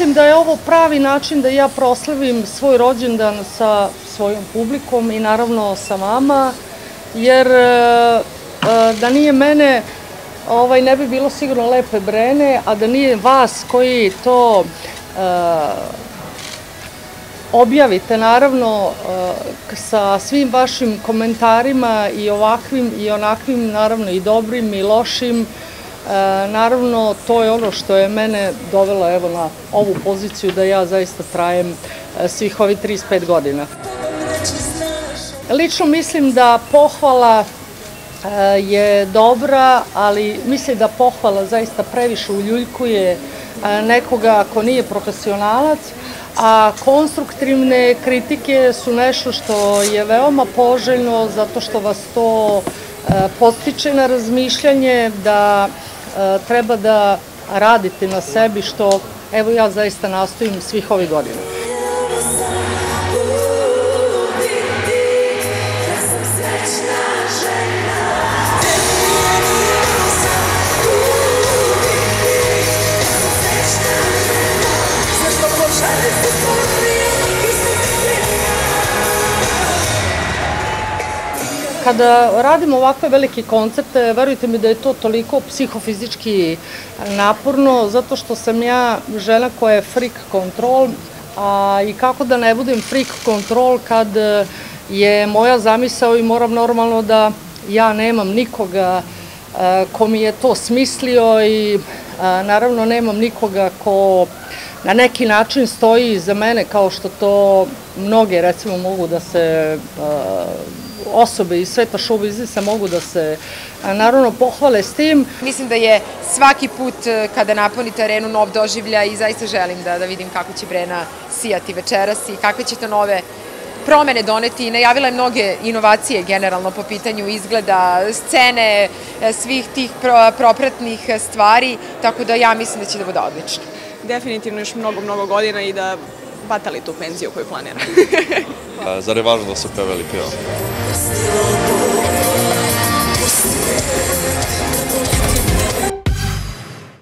mislim da je ovo pravi način da ja proslavim svoj rođendan sa svojom publikom i naravno sa vama, jer da nije mene ne bi bilo sigurno Lepe Brene, a da nije vas koji to objavite naravno sa svim vašim komentarima i ovakvim i onakvim, naravno i dobrim i lošim. Naravno, to je ono što je mene dovelo evo na ovu poziciju da ja zaista trajem svih ovih 35 godina. Lično mislim da pohvala je dobra, ali mislim da pohvala zaista previše uljuljkuje nekoga ko nije profesionalac, a konstruktivne kritike su nešto što je veoma poželjno zato što vas to podstiče na razmišljanje da treba da radite na sebi, što evo ja zaista nastojim svih ovih godina. Kada radimo ovakve velike koncerte, verujte mi da je to toliko psihofizički naporno, zato što sam ja žena koja je freak control, a i kako da ne budem freak control kad je moja zamisao i moram normalno da ja nemam nikoga ko mi je to smislio i naravno nemam nikoga ko na neki način stoji iza mene kao što to mnoge recimo mogu da se osobe iz sveta show biznisa mogu da se naravno pohvale s tim. Mislim da je svaki put kada napunite arenu nov doživljaj i zaista želim da vidim kako će Brena sijati večeras i kakve će to nove promene doneti i najavila je mnoge inovacije generalno po pitanju izgleda, scene, svih tih propratnih stvari, tako da ja mislim da će da bude odlično. Definitivno još mnogo godina i da batali tu penziju koju planira. Zar je važno da se peva ili peva?